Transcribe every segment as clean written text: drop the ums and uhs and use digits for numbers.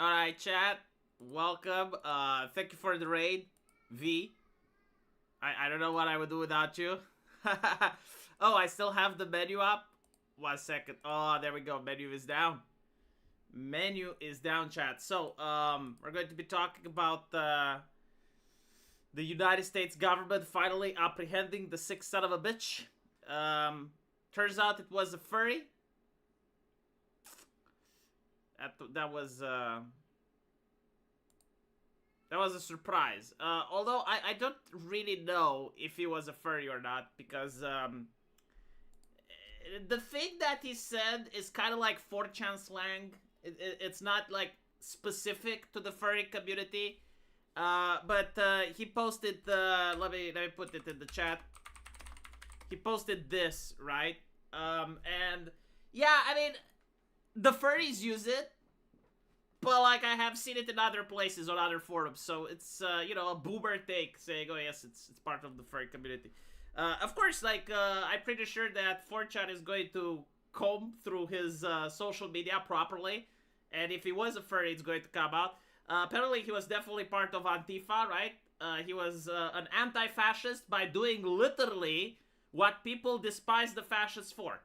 Alright, chat. Welcome. Thank you for the raid, V. I don't know what I would do without you. Oh, I still have the menu up. 1 second. Oh, there we go. Menu is down. Menu is down, chat. So, we're going to be talking about the United States government finally apprehending the sick son of a bitch. Turns out it was a furry. That was a surprise. Although I don't really know if he was a furry or not, because the thing that he said is kind of like 4chan slang. It's not like specific to the furry community. But he posted let me put it in the chat. He posted this, right? And yeah, I mean, the furries use it, but like I have seen it in other places on other forums, so it's you know, a boomer take saying, oh yes, it's part of the furry community. Of course, like I'm pretty sure that 4chan is going to comb through his social media properly, and if he was a furry, it's going to come out. Apparently, he was definitely part of Antifa, right? He was an anti-fascist by doing literally what people despise the fascists for.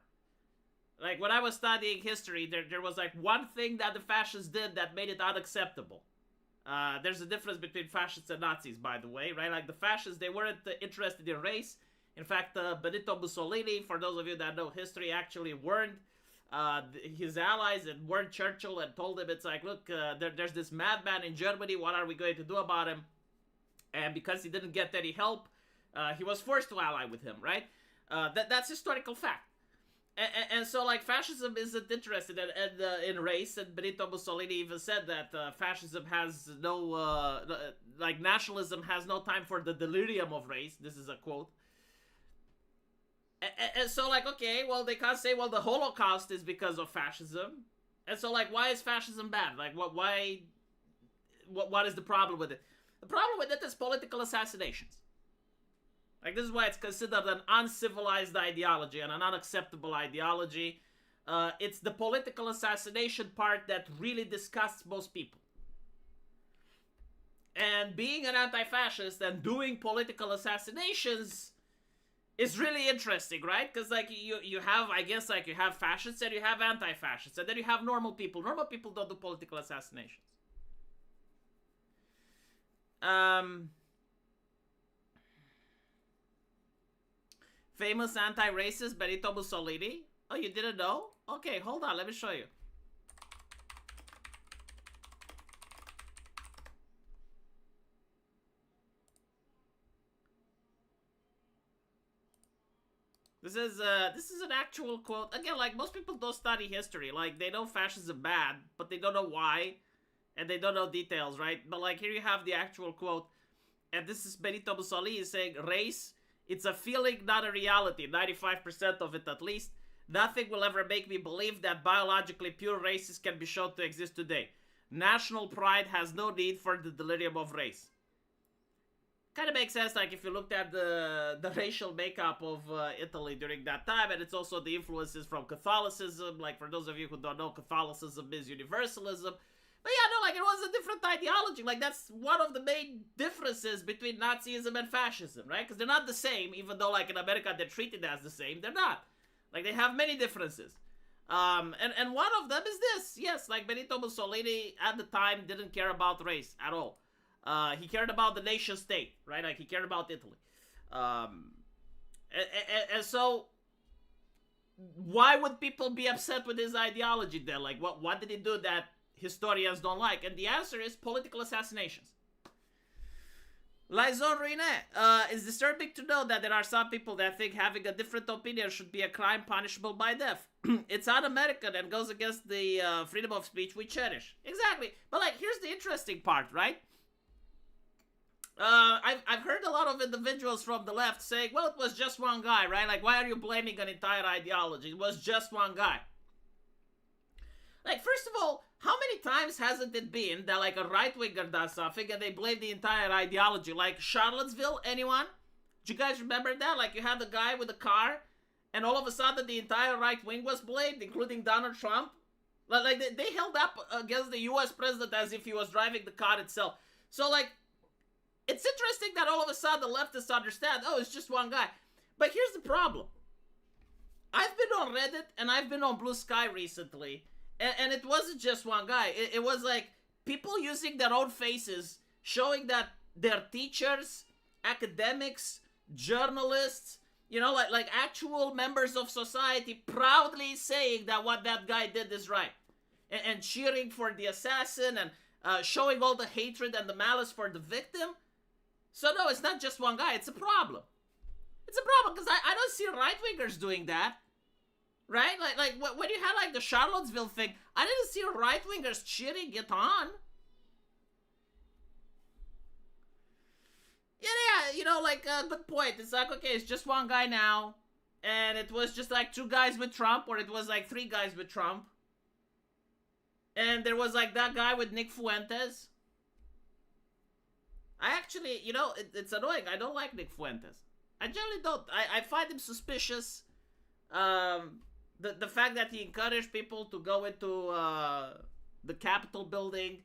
Like, when I was studying history, there was, like, one thing that the fascists did that made it unacceptable. There's a difference between fascists and Nazis, by the way, right? Like, the fascists, they weren't interested in race. In fact, Benito Mussolini, for those of you that know history, actually warned his allies and warned Churchill and told him, it's like, look, there's this madman in Germany, what are we going to do about him? And because he didn't get any help, he was forced to ally with him, right? That's historical fact. And so, like, fascism isn't interested in race, and Benito Mussolini even said that fascism has no, like, nationalism has no time for the delirium of race. This is a quote. And so, like, okay, well, they can't say, well, the Holocaust is because of fascism. And so, like, why is fascism bad? Like, what is the problem with it? The problem with it is political assassinations. Like, this is why it's considered an uncivilized ideology and an unacceptable ideology. It's the political assassination part that really disgusts most people. And being an anti-fascist and doing political assassinations is really interesting, right? Because, like, you have, I guess, like, you have fascists and you have anti-fascists, and then you have normal people. Normal people don't do political assassinations. Famous anti-racist Benito Mussolini. Oh, you didn't know? Okay, hold on, let me show you. This is an actual quote. Again, like, most people don't study history. Like, they know fascism bad, but they don't know why, and they don't know details, right? But, like, here you have the actual quote, and this is Benito Mussolini saying, race, it's a feeling, not a reality. 95% of it, at least. Nothing will ever make me believe that biologically pure races can be shown to exist today. National pride has no need for the delirium of race. Kind of makes sense, like, if you looked at the racial makeup of Italy during that time, and it's also the influences from Catholicism. Like, for those of you who don't know, Catholicism is universalism. But yeah, no, like, it was a different ideology. Like, that's one of the main differences between Nazism and fascism, right? Because they're not the same, even though, like, in America they're treated as the same. They're not. Like, they have many differences. And one of them is this. Yes, like, Benito Mussolini at the time didn't care about race at all. He cared about the nation state, right? Like, he cared about Italy. And so, why would people be upset with his ideology then? Like, what did he do that historians don't like? And the answer is political assassinations. Liaison Ruinet, it's disturbing to know that there are some people that think having a different opinion should be a crime punishable by death. It's un-American and goes against the freedom of speech we cherish. Exactly. But, like, here's the interesting part, right? I've heard a lot of individuals from the left saying, well, it was just one guy, right? Like, why are you blaming an entire ideology? It was just one guy. Like, first of all, how many times hasn't it been that, like, a right-winger does something and they blame the entire ideology? Like, Charlottesville, anyone? Do you guys remember that? Like, you had the guy with the car, and all of a sudden the entire right wing was blamed, including Donald Trump. Like they held up against the U.S. president as if he was driving the car itself. So like, it's interesting that all of a sudden the leftists understand, oh, it's just one guy. But here's the problem. I've been on Reddit and I've been on Blue Sky recently, and it wasn't just one guy. It was like people using their own faces, showing that they're teachers, academics, journalists, you know, like actual members of society, proudly saying that what that guy did is right, and cheering for the assassin, and showing all the hatred and the malice for the victim. So no, it's not just one guy. It's a problem. It's a problem because I don't see right-wingers doing that. Right? Like when you had like the Charlottesville thing, I didn't see right-wingers cheering it on. Yeah, you know, like, good point. It's like, okay, it's just one guy now, and it was just like 2 guys with Trump, or it was like 3 guys with Trump. And there was like that guy with Nick Fuentes. I actually, you know, it's annoying. I don't like Nick Fuentes. I generally don't. I find him suspicious. The fact that he encouraged people to go into the Capitol building,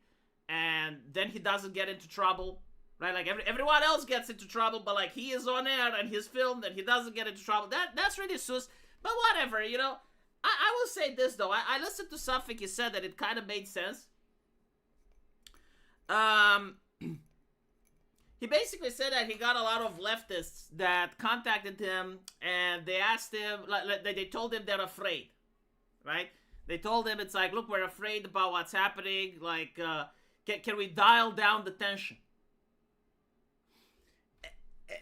and then he doesn't get into trouble, right? Like everyone else gets into trouble, but like he is on air and he's filmed and he doesn't get into trouble. That's really sus. But whatever, you know. I will say this though. I listened to something he said that it kind of made sense. He basically said that he got a lot of leftists that contacted him, and they asked him, like they told him they're afraid, right? They told him, it's like, look, we're afraid about what's happening. Like, can we dial down the tension?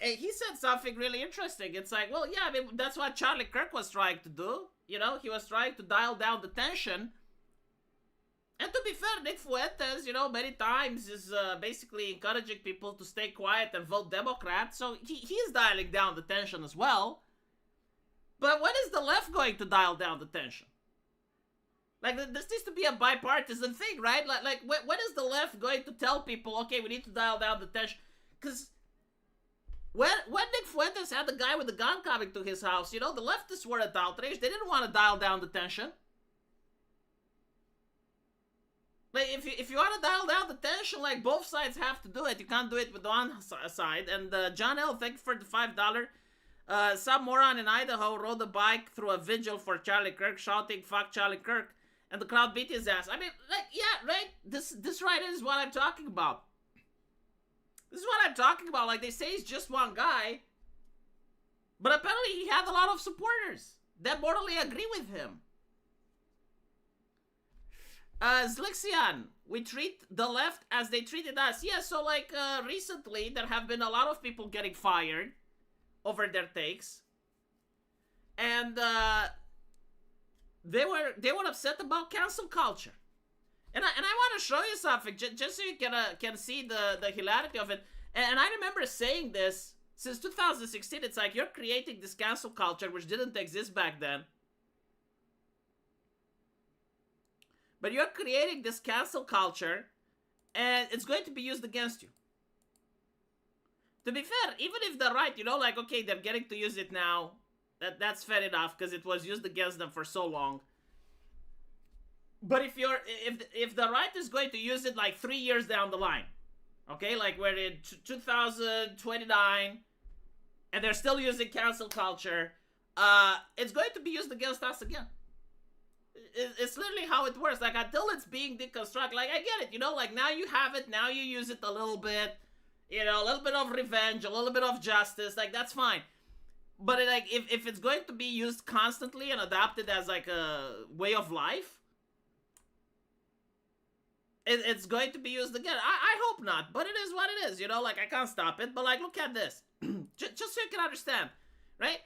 And he said something really interesting. It's like, well, yeah, I mean, that's what Charlie Kirk was trying to do. You know, he was trying to dial down the tension. And to be fair, Nick Fuentes, you know, many times is basically encouraging people to stay quiet and vote Democrat. So he's dialing down the tension as well. But when is the left going to dial down the tension? Like, this needs to be a bipartisan thing, right? Like when is the left going to tell people, okay, we need to dial down the tension? Because when Nick Fuentes had the guy with the gun coming to his house, you know, the leftists weren't outraged. They didn't want to dial down the tension. Like, if you want to dial down the tension, like, both sides have to do it. You can't do it with one side. And John L., thank you for the $5. Some moron in Idaho rode a bike through a vigil for Charlie Kirk, shouting, fuck Charlie Kirk. And the crowd beat his ass. I mean, like, yeah, right? This right is what I'm talking about. This is what I'm talking about. Like, they say he's just one guy. But apparently he had a lot of supporters that morally agree with him. Zlixian, we treat the left as they treated us. Yeah, so like recently there have been a lot of people getting fired over their takes, and they were upset about cancel culture. And I want to show you something just so you can see the hilarity of it. And I remember saying this since 2016. It's like, you're creating this cancel culture which didn't exist back then. But you're creating this cancel culture, and it's going to be used against you. To be fair, even if they're right, you know, like, okay, they're getting to use it now. That's fair enough, because it was used against them for so long. But if the right is going to use it like 3 years down the line, okay, like we're in 2029, and they're still using cancel culture, it's going to be used against us again. It's literally how it works. Like, until it's being deconstructed, like, I get it, you know, like, now you have it, now you use it a little bit, you know, a little bit of revenge, a little bit of justice, like, that's fine. But like, if it's going to be used constantly and adopted as like a way of life, it's going to be used again. I hope not, but it is what it is, you know, like, I can't stop it. But like, look at this, just so you can understand, right?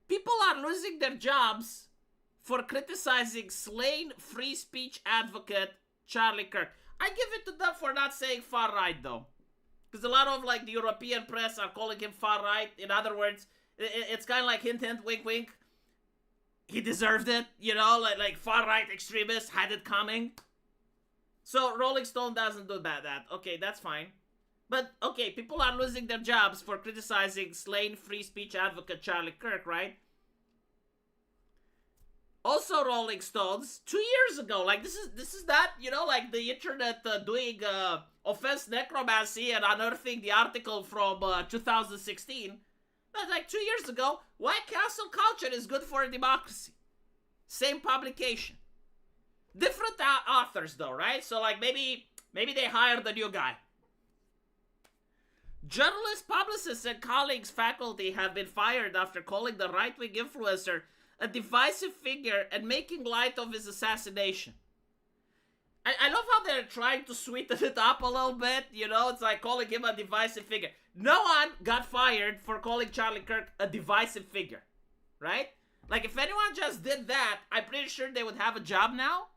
People are losing their jobs for criticizing slain free speech advocate Charlie Kirk. I give it to them for not saying far right, though. Because a lot of, like, the European press are calling him far right. In other words, it's kind of like hint, hint, wink, wink. He deserved it, you know? Like far right extremists had it coming. So Rolling Stone doesn't do that. Okay, that's fine. But, okay, people are losing their jobs for criticizing slain free speech advocate Charlie Kirk, right? Also, Rolling Stones, 2 years ago, like this is not, like the internet doing offense necromancy and unearthing the article from 2016. That's like 2 years ago. Why cancel culture is good for democracy? Same publication, different authors though, right? So like maybe they hired a new guy. Journalists, publicists, and colleagues, faculty have been fired after calling the right-wing influencer a divisive figure and making light of his assassination. I love how they're trying to sweeten it up a little bit, it's like calling him a divisive figure. No one got fired for calling Charlie Kirk a divisive figure, right? Like, if anyone just did that, I'm pretty sure they would have a job now.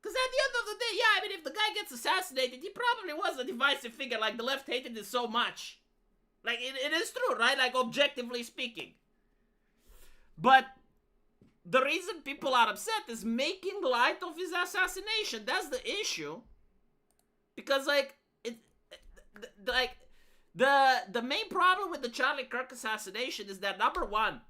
Because at the end of the day, yeah, I mean, if the guy gets assassinated, he probably was a divisive figure, like, the left hated it so much. Like, it is true, right? Like, objectively speaking. But the reason people are upset is making light of his assassination. That's the issue. Because, like, the main problem with the Charlie Kirk assassination is that, number one,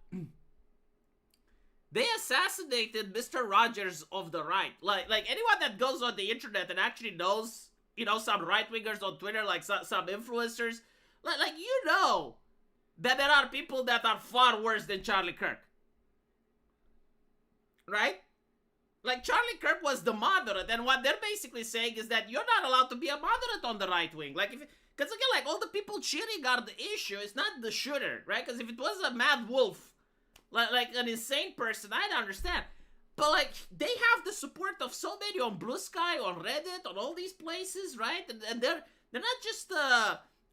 they assassinated Mr. Rogers of the right. Like anyone that goes on the internet and actually knows, some right-wingers on Twitter, like some influencers, like that there are people that are far worse than Charlie Kirk. Right? Like, Charlie Kirk was the moderate, and what they're basically saying is that you're not allowed to be a moderate on the right wing. Like, because again, like, all the people cheering are the issue. It's not the shooter, right? Because if it was a mad wolf, like an insane person, I'd understand. But, like, they have the support of so many on Blue Sky, on Reddit, on all these places, right? And they're not just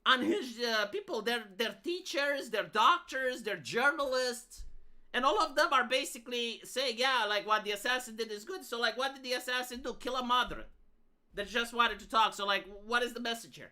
unhinged people. They're teachers, they're doctors, they're journalists. And all of them are basically saying, yeah, like, what the assassin did is good. So, like, what did the assassin do? Kill a moderate that just wanted to talk. So, like, what is the message here?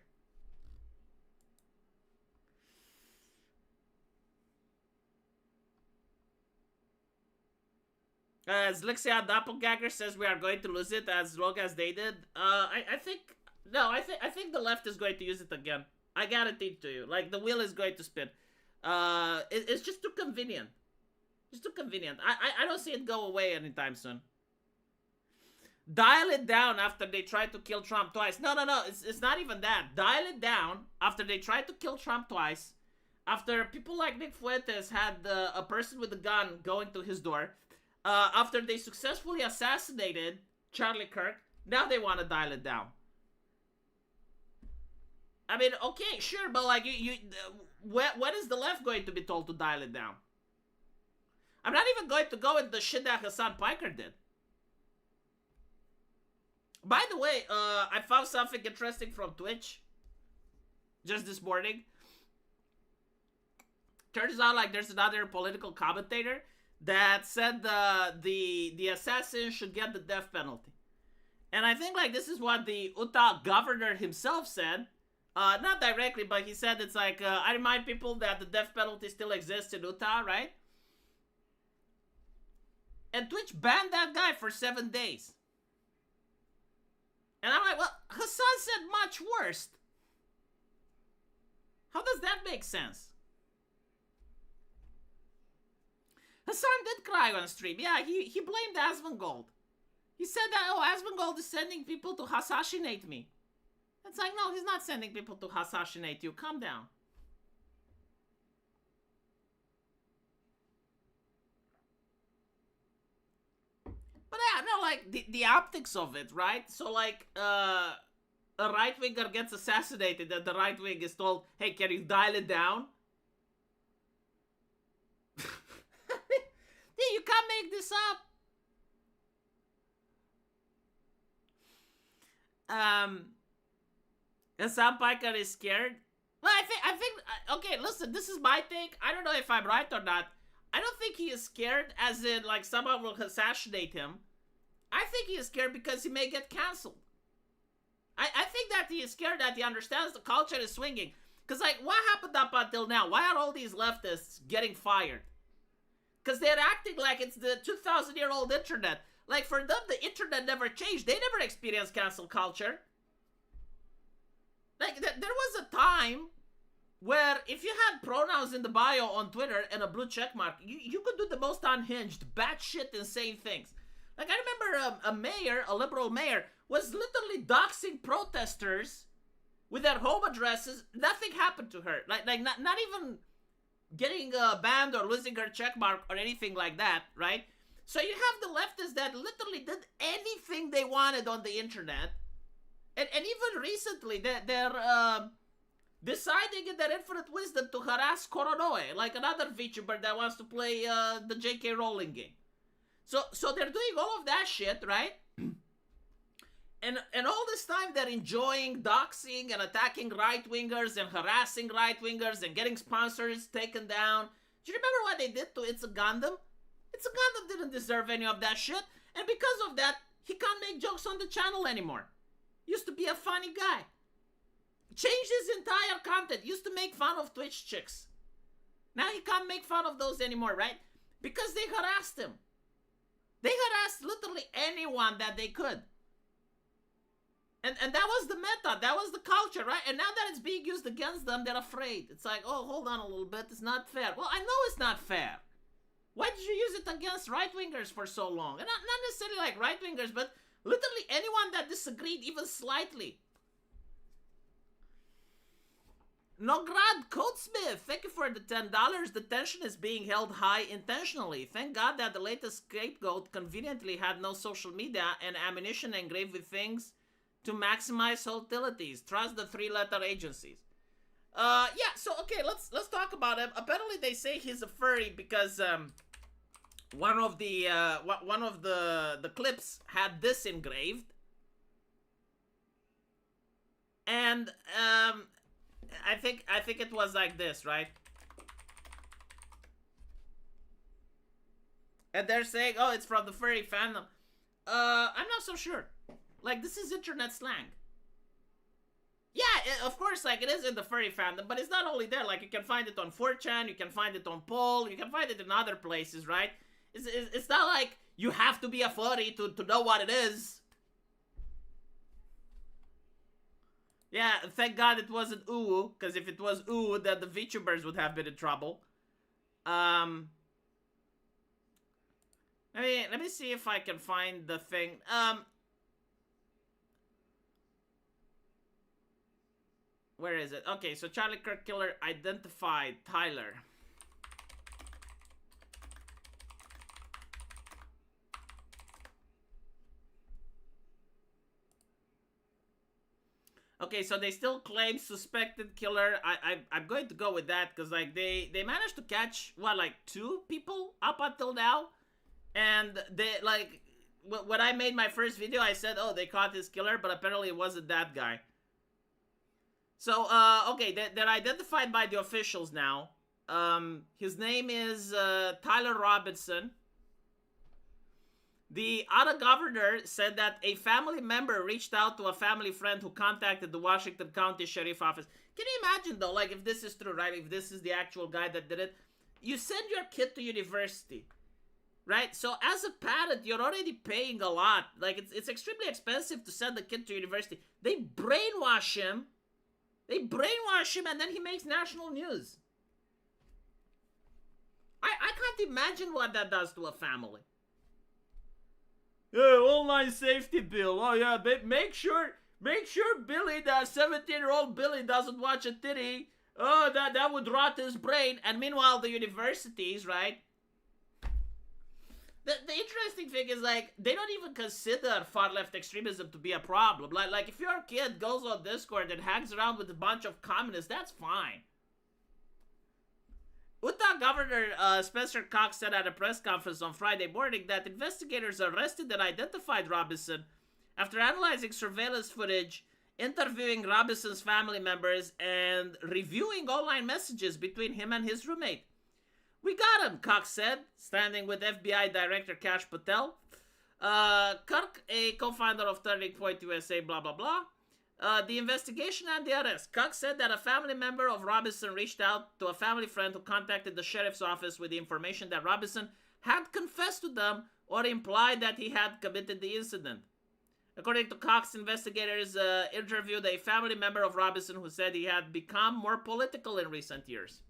As Lixia Doppelganger says, we are going to lose it as long as they did. I think the left is going to use it again. I guarantee it to you. Like, the wheel is going to spin. It's just too convenient. It's too convenient. I don't see it go away anytime soon. Dial it down after they tried to kill Trump twice. No. It's not even that. Dial it down after they tried to kill Trump twice. After people like Nick Fuentes had a person with a gun going to his door. After they successfully assassinated Charlie Kirk. Now they want to dial it down. I mean, okay, sure, but like, when is the left going to be told to dial it down? I'm not even going to go with the shit that Hassan Piker did. By the way, I found something interesting from Twitch just this morning. Turns out, like, there's another political commentator that said the assassin should get the death penalty. And I think, like, this is what the Utah governor himself said. Not directly, but he said it's like, I remind people that the death penalty still exists in Utah, right? And Twitch banned that guy for 7 days. And I'm like, well, Hassan said much worse. How does that make sense? Hassan did cry on stream. Yeah, he blamed Asmongold. He said that, oh, Asmongold is sending people to assassinate me. It's like, no, he's not sending people to assassinate you. Calm down. But yeah, no, like, the optics of it, right? So, like, a right-winger gets assassinated and the right wing is told, hey, can you dial it down? Yeah, you can't make this up. Sam Piker is scared. Well, I think, okay, listen, this is my take. I don't know if I'm right or not. I don't think he is scared as in, like, someone will assassinate him. I think he is scared because he may get canceled. I think that he is scared that he understands the culture is swinging. Because, like, what happened up until now? Why are all these leftists getting fired? Because they're acting like it's the 2,000-year-old internet. Like, for them, the internet never changed. They never experienced cancel culture. Like, there was a time where if you had pronouns in the bio on Twitter and a blue check mark, you could do the most unhinged, batshit insane things. Like, I remember a mayor, a liberal mayor, was literally doxing protesters with their home addresses. Nothing happened to her. Like not even getting banned or losing her check mark or anything like that, right? So you have the leftists that literally did anything they wanted on the internet. And even recently, they're deciding in their infinite wisdom to harass Koronoe, like another VTuber that wants to play the J.K. Rowling game. So they're doing all of that shit, right? And all this time they're enjoying doxing and attacking right-wingers and harassing right-wingers and getting sponsors taken down. Do you remember what they did to It's a Gundam? It's a Gundam didn't deserve any of that shit. And because of that, he can't make jokes on the channel anymore. Used to be a funny guy. Changed his entire content. Used to make fun of Twitch chicks. Now he can't make fun of those anymore, right? Because they harassed him. They harassed literally anyone that they could. And that was the meta. That was the culture, right? And now that it's being used against them, they're afraid. It's like, oh, hold on a little bit. It's not fair. Well, I know it's not fair. Why did you use it against right-wingers for so long? And not necessarily like right-wingers, but literally anyone that disagreed even slightly. Nograd Codesmith, thank you for the $10. The tension is being held high intentionally. Thank God that the latest scapegoat conveniently had no social media and ammunition engraved with things to maximize utilities. Trust the 3-letter agencies. Yeah, so okay, let's talk about him. Apparently they say he's a furry because one of the clips had this engraved. And I think it was like this, right? And they're saying, oh, it's from the furry fandom. I'm not so sure. Like, this is internet slang. Yeah, of course, like, it is in the furry fandom, but it's not only there. Like, you can find it on 4chan, you can find it on Poll, you can find it in other places, right? It's not like you have to be a furry to know what it is. Yeah, thank God it wasn't ooh, because if it was ooh, then the VTubers would have been in trouble. Let me see if I can find the thing. Where is it? Okay, so Charlie Kirk killer identified Tyler. Okay, so they still claim suspected killer. I'm going to go with that because like they managed to catch what, like 2 people up until now, and they like when I made my first video I said, oh, they caught this killer, but apparently it wasn't that guy. So okay, they're identified by the officials now. His name is Tyler Robinson. The other governor said that a family member reached out to a family friend who contacted the Washington County Sheriff Office. Can you imagine, though, like, if this is true, right? If this is the actual guy that did it. You send your kid to university, right? So, as a parent, you're already paying a lot. Like, it's extremely expensive to send a kid to university. They brainwash him. And then he makes national news. I can't imagine what that does to a family. Yeah, online safety bill. Oh yeah, make sure Billy, that 17-year-old Billy, doesn't watch a titty. Oh, that would rot his brain. And meanwhile, the universities, right? The interesting thing is, like, they don't even consider far-left extremism to be a problem. Like if your kid goes on Discord and hangs around with a bunch of communists, that's fine. Utah Governor Spencer Cox said at a press conference on Friday morning that investigators arrested and identified Robinson after analyzing surveillance footage, interviewing Robinson's family members, and reviewing online messages between him and his roommate. We got him, Cox said, standing with FBI Director Kash Patel. Kirk, a co-founder of Turning Point USA, blah, blah, blah. The investigation and the arrest. Cox said that a family member of Robinson reached out to a family friend who contacted the sheriff's office with the information that Robinson had confessed to them or implied that he had committed the incident. According to Cox, investigators interviewed a family member of Robinson who said he had become more political in recent years.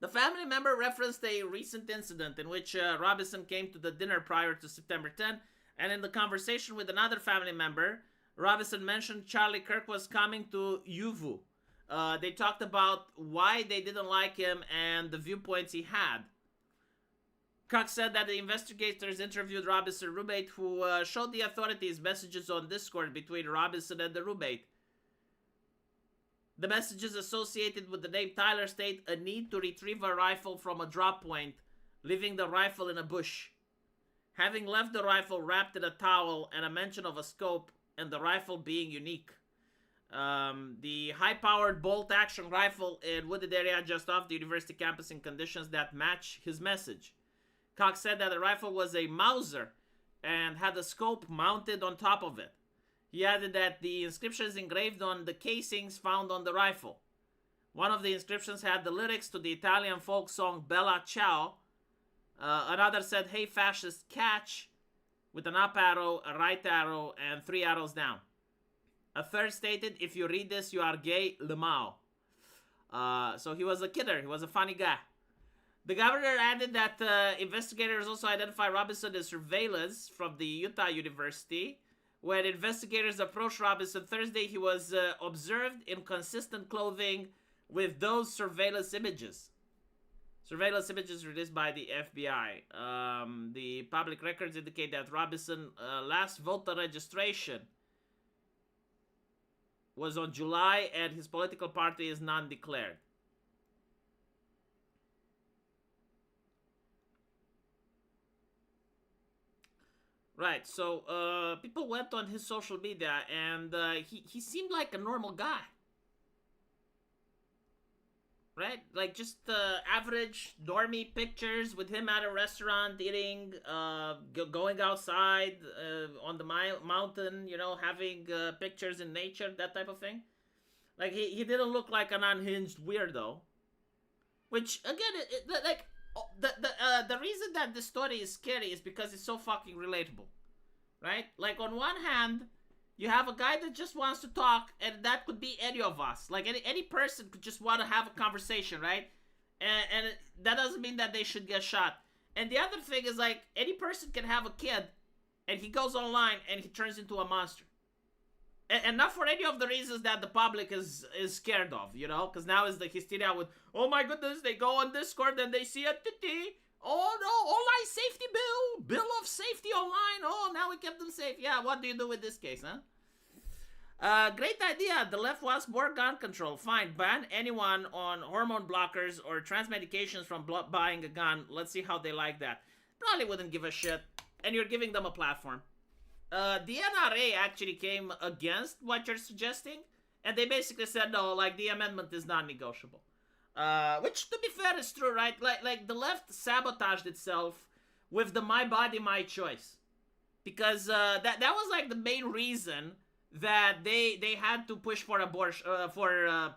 The family member referenced a recent incident in which Robinson came to the dinner prior to September 10, and in the conversation with another family member, Robinson mentioned Charlie Kirk was coming to Yuvu. They talked about why they didn't like him and the viewpoints he had. Cox said that the investigators interviewed Robinson's roommate, who showed the authorities messages on Discord between Robinson and the roommate. The messages associated with the name Tyler state a need to retrieve a rifle from a drop point, leaving the rifle in a bush. Having left the rifle wrapped in a towel, and a mention of a scope and the rifle being unique. The high-powered bolt-action rifle in wooded area just off the university campus in conditions that match his message. Cox said that the rifle was a Mauser and had a scope mounted on top of it. He added that the inscriptions engraved on the casings found on the rifle. One of the inscriptions had the lyrics to the Italian folk song Bella Ciao. Another said, "Hey fascist, catch," with an up arrow, a right arrow, and 3 arrows down. A third stated, "If you read this, you are gay, lemao." So he was a kidder. He was a funny guy. The governor added that investigators also identified Robinson as surveillance from the Utah University. When investigators approached Robinson Thursday, he was observed in consistent clothing with those surveillance images. Surveillance images released by the FBI. The public records indicate that Robinson last voter registration was on July, and his political party is non-declared. Right, so people went on his social media, and he seemed like a normal guy. Right? Like just average normie pictures with him at a restaurant eating, going outside on the mountain, you know, having pictures in nature, that type of thing. Like he didn't look like an unhinged weirdo. Which again, the reason that this story is scary is because it's so fucking relatable, right? Like on one hand, you have a guy that just wants to talk, and that could be any of us. Like any person could just want to have a conversation, right? And that doesn't mean that they should get shot. And the other thing is, like, any person can have a kid, and he goes online and he turns into a monster. And not for any of the reasons that the public is scared of, you know? Because now is the hysteria with, oh my goodness, they go on Discord and they see a titty. Oh no, online safety bill of safety online. Oh, now we kept them safe. Yeah, what do you do with this case, huh? Great idea. The left wants more gun control. Fine, ban anyone on hormone blockers or trans medications from buying a gun. Let's see how they like that. Probably wouldn't give a shit. And you're giving them a platform. The NRA actually came against what you're suggesting, and they basically said, no, like, the amendment is non-negotiable. Which, to be fair, is true, right? Like the left sabotaged itself with the My Body, My Choice. Because that was, like, the main reason that they had to push for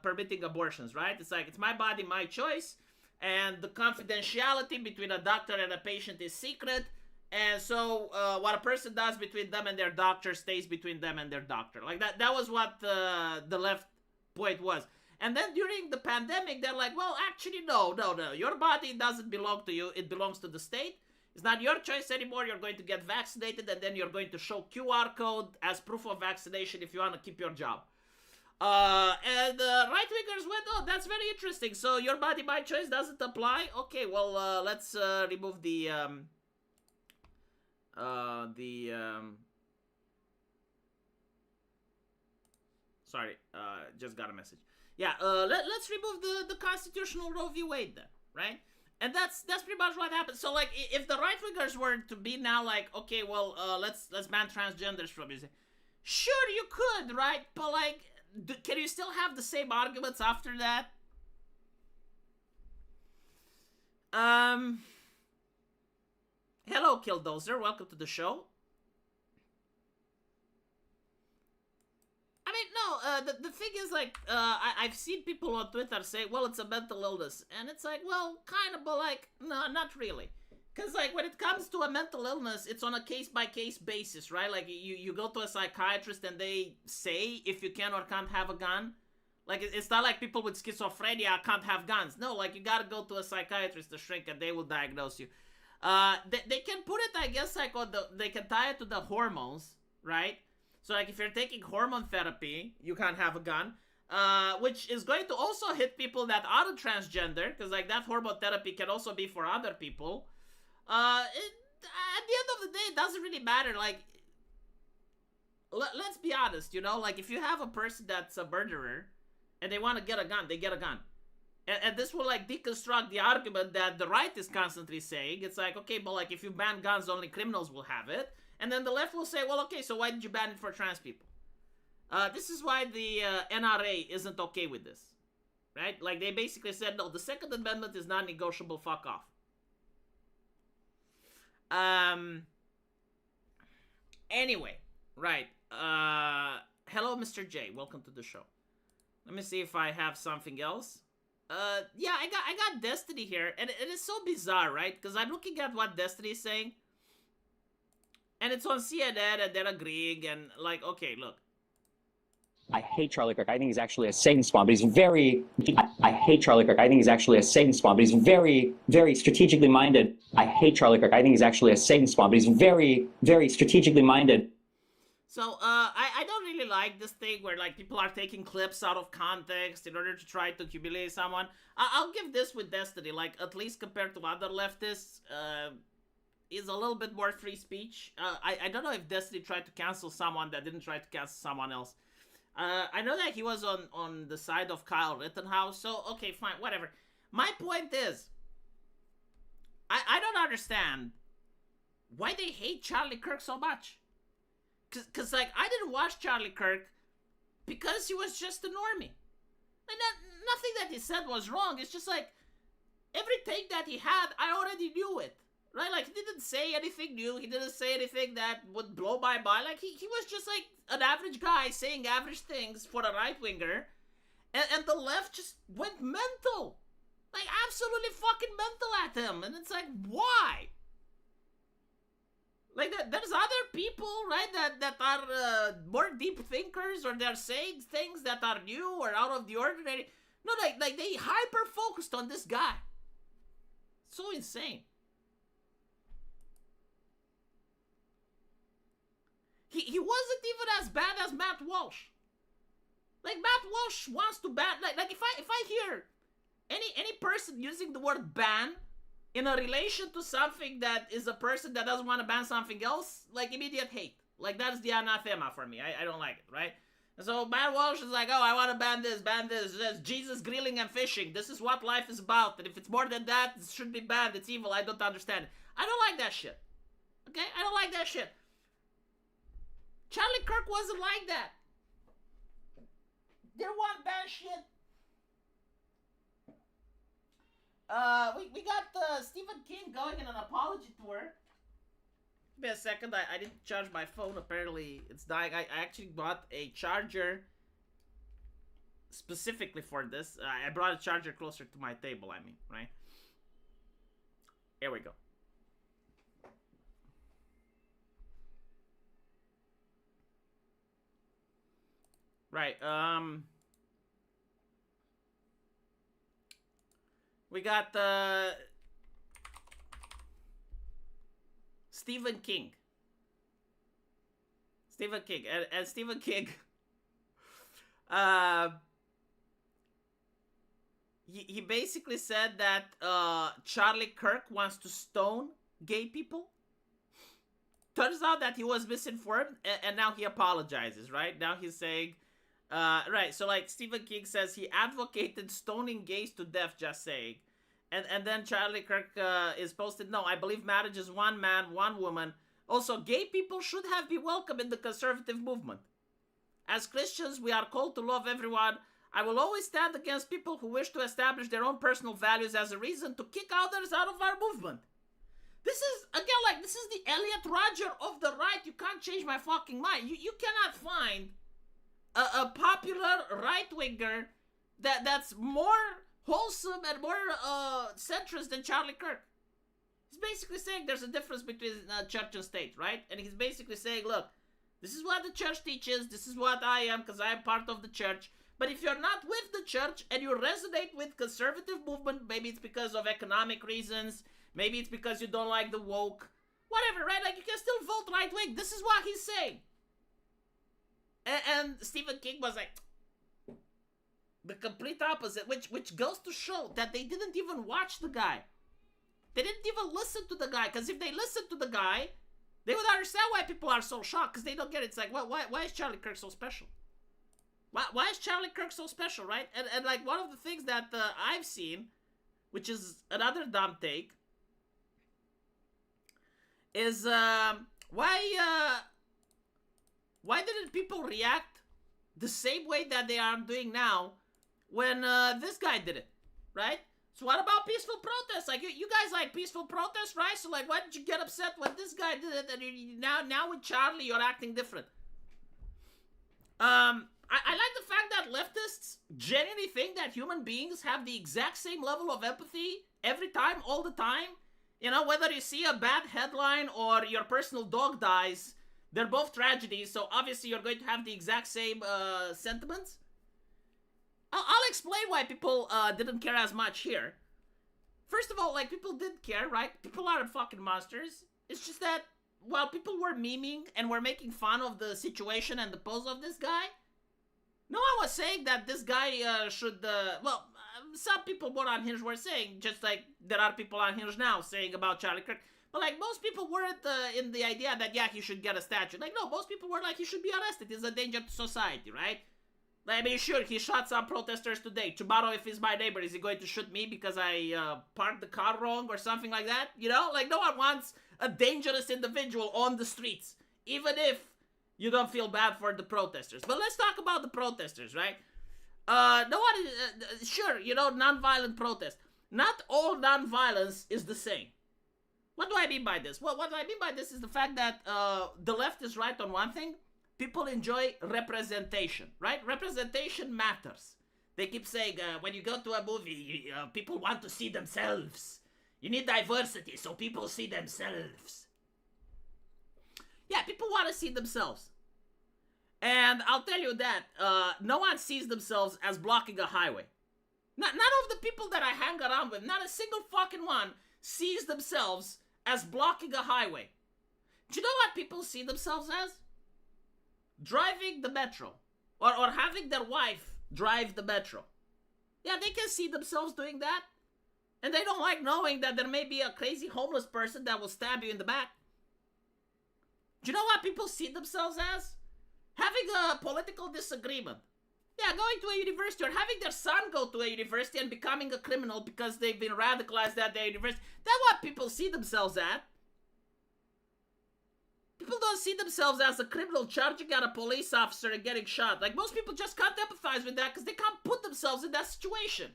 permitting abortions, right? It's like, it's my body, my choice, and the confidentiality between a doctor and a patient is secret. And so what a person does between them and their doctor stays between them and their doctor. Like that was what the left point was. And then during the pandemic, they're like, well, actually, no. Your body doesn't belong to you. It belongs to the state. It's not your choice anymore. You're going to get vaccinated, and then you're going to show QR code as proof of vaccination if you want to keep your job. And right-wingers went, oh, that's very interesting. So your body, my choice doesn't apply? Okay, well, let's remove the sorry, just got a message. Yeah, let's remove the constitutional Roe v. Wade then, right? And that's pretty much what happened. So, like, if the right-wingers were to be now like, okay, well, let's ban transgenders from music, sure, you could, right? But, like, can you still have the same arguments after that? Hello, Killdozer. Welcome to the show. I mean, no, the thing is, like, I've seen people on Twitter say, well, it's a mental illness. And it's like, well, kind of, but, like, no, not really. Because, like, when it comes to a mental illness, it's on a case-by-case basis, right? Like, you go to a psychiatrist and they say if you can or can't have a gun. Like, it's not like people with schizophrenia can't have guns. No, like, you gotta go to a psychiatrist to shrink and they will diagnose you. They can put it, I guess, like, they can tie it to the hormones, right? So, like, if you're taking hormone therapy, you can't have a gun. Which is going to also hit people that aren't transgender, because, like, that hormone therapy can also be for other people. At the end of the day, it doesn't really matter. Like, let's be honest, you know? Like, if you have a person that's a murderer, and they want to get a gun, they get a gun. And this will, like, deconstruct the argument that the right is constantly saying. It's like, okay, but, like, if you ban guns, only criminals will have it. And then the left will say, well, okay, so why did you ban it for trans people? This is why the NRA isn't okay with this, right? Like, they basically said, no, the Second Amendment is non-negotiable, fuck off. Anyway, right. Hello, Mr. J. Welcome to the show. Let me see if I have something else. Yeah, I got Destiny here, and it is so bizarre, right? Because I'm looking at what Destiny is saying, and it's on CNN, and they're agreeing, and like, okay, look. I hate Charlie Kirk. I think he's actually a Satan spawn, but he's very... I hate Charlie Kirk. I think he's actually a Satan spawn, but he's very, very strategically minded. I hate Charlie Kirk. I think he's actually a Satan spawn, but he's very, very strategically minded. So, I don't really like this thing where, like, people are taking clips out of context in order to try to humiliate someone. I'll give this with Destiny, like, at least compared to other leftists, is a little bit more free speech. I don't know if Destiny tried to cancel someone that didn't try to cancel someone else. I know that he was on the side of Kyle Rittenhouse, so, okay, fine, whatever. My point is, I don't understand why they hate Charlie Kirk so much. Cause, like, I didn't watch Charlie Kirk because he was just a normie. Like, nothing that he said was wrong, it's just like, every take that he had, I already knew it. Right, like, he didn't say anything new, he didn't say anything that would blow my mind, like, he was just, like, an average guy saying average things for a right-winger, and the left just went mental. Like, absolutely fucking mental at him, and it's like, why? Like, there's other people, right, that are more deep thinkers, or they're saying things that are new or out of the ordinary. No, like they hyper-focused on this guy. So insane. He wasn't even as bad as Matt Walsh. Like, Matt Walsh wants to ban... Like if I hear any person using the word ban in a relation to something that is a person that doesn't want to ban something else, like, immediate hate. Like, that's the anathema for me. I don't like it, right? And so Matt Walsh is like, oh, I want to ban this. There's Jesus grilling and fishing. This is what life is about. And if it's more than that, it should be banned. It's evil. I don't understand it. I don't like that shit. Okay? I don't like that shit. Charlie Kirk wasn't like that. Didn't want bad shit. We got Stephen King going in an apology tour. Give me a second. I didn't charge my phone. Apparently, it's dying. I actually bought a charger specifically for this. I brought a charger closer to my table, I mean, right? Here we go. Right, we got, Stephen King. Stephen King. And Stephen King, he basically said that, Charlie Kirk wants to stone gay people. Turns out that he was misinformed, and now he apologizes, right? Now he's saying... right, so like Stephen King says he advocated stoning gays to death, just saying. And then Charlie Kirk is posted, no, I believe marriage is one man, one woman. Also, gay people should have been welcome in the conservative movement. As Christians, we are called to love everyone. I will always stand against people who wish to establish their own personal values as a reason to kick others out of our movement. This is, again, like, this is the Elliot Rodger of the right. You can't change my fucking mind. You cannot find... A popular right-winger that's more wholesome and more centrist than Charlie Kirk. He's basically saying there's a difference between church and state, right? And he's basically saying, look, this is what the church teaches, this is what I am, because I am part of the church. But if you're not with the church and you resonate with conservative movement, maybe it's because of economic reasons, maybe it's because you don't like the woke, whatever, right? Like, you can still vote right wing. This is what he's saying. And Stephen King was like, the complete opposite, which goes to show that they didn't even watch the guy. They didn't even listen to the guy, because if they listened to the guy, they would understand why people are so shocked, because they don't get it. It's like, why is Charlie Kirk so special? Why is Charlie Kirk so special, right? And like, one of the things that I've seen, which is another dumb take, is why didn't people react the same way that they are doing now when this guy did it, right? So what about peaceful protests? Like, you guys like peaceful protests, right? So like, why did you get upset when this guy did it, and now with Charlie you're acting different? I like the fact that leftists genuinely think that human beings have the exact same level of empathy every time, all the time. You know, whether you see a bad headline or your personal dog dies, they're both tragedies, so obviously you're going to have the exact same sentiments. I'll explain why people didn't care as much here. First of all, like, people did care, right? People aren't fucking monsters. It's just that while people were memeing and were making fun of the situation and the pose of this guy, no one was saying that this guy should, some people more unhinged were saying, just like there are people unhinged now saying about Charlie Kirk. But like, most people weren't in the idea that, yeah, he should get a statue. Like, no, most people were like, he should be arrested. He's a danger to society, right? I mean, sure, he shot some protesters today. Tomorrow, if he's my neighbor, is he going to shoot me because I parked the car wrong or something like that? You know? Like, no one wants a dangerous individual on the streets, even if you don't feel bad for the protesters. But let's talk about the protesters, right? No one is, sure, you know, non-violent protest. Not all non-violence is the same. What do I mean by this? Well, what I mean by this is the fact that the left is right on one thing. People enjoy representation, right? Representation matters. They keep saying, when you go to a movie, people want to see themselves. You need diversity so people see themselves. Yeah, people want to see themselves. And I'll tell you that no one sees themselves as blocking a highway. None of the people that I hang around with, not a single fucking one, sees themselves as blocking a highway. Do you know what people see themselves as? Driving the metro. Or having their wife drive the metro. Yeah, they can see themselves doing that. And they don't like knowing that there may be a crazy homeless person that will stab you in the back. Do you know what people see themselves as? Having a political disagreement. Yeah, going to a university or having their son go to a university and becoming a criminal because they've been radicalized at their university. That's what people see themselves at. People don't see themselves as a criminal charging at a police officer and getting shot. Like, most people just can't empathize with that because they can't put themselves in that situation.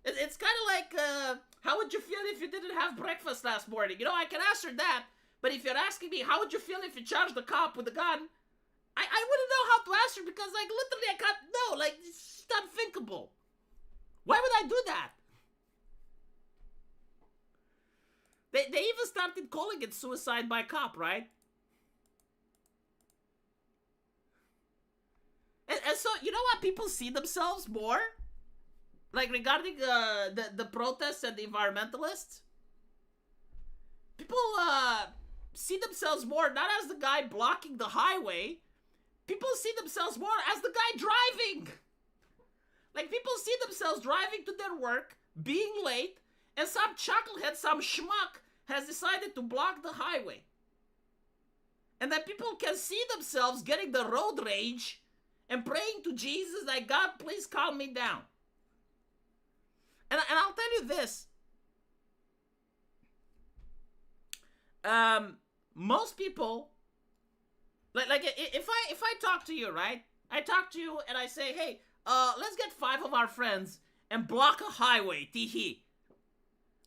It's kind of like, how would you feel if you didn't have breakfast last morning? You know, I can answer that, but if you're asking me, how would you feel if you charged a cop with a gun? I wouldn't know how to answer because, like, literally I can't know. Like, it's just unthinkable. Why would I do that? They even started calling it suicide by cop, right? And so, you know what people see themselves more? Like, regarding the protests and the environmentalists? People see themselves more not as the guy blocking the highway. People see themselves more as the guy driving. Like, people see themselves driving to their work, being late, and some chucklehead, some schmuck, has decided to block the highway. And then people can see themselves getting the road rage and praying to Jesus like, God, please calm me down. And I'll tell you this. Most people, like if I talk to you, right? I talk to you and I say, hey, let's get 5 of our friends and block a highway, tee-hee.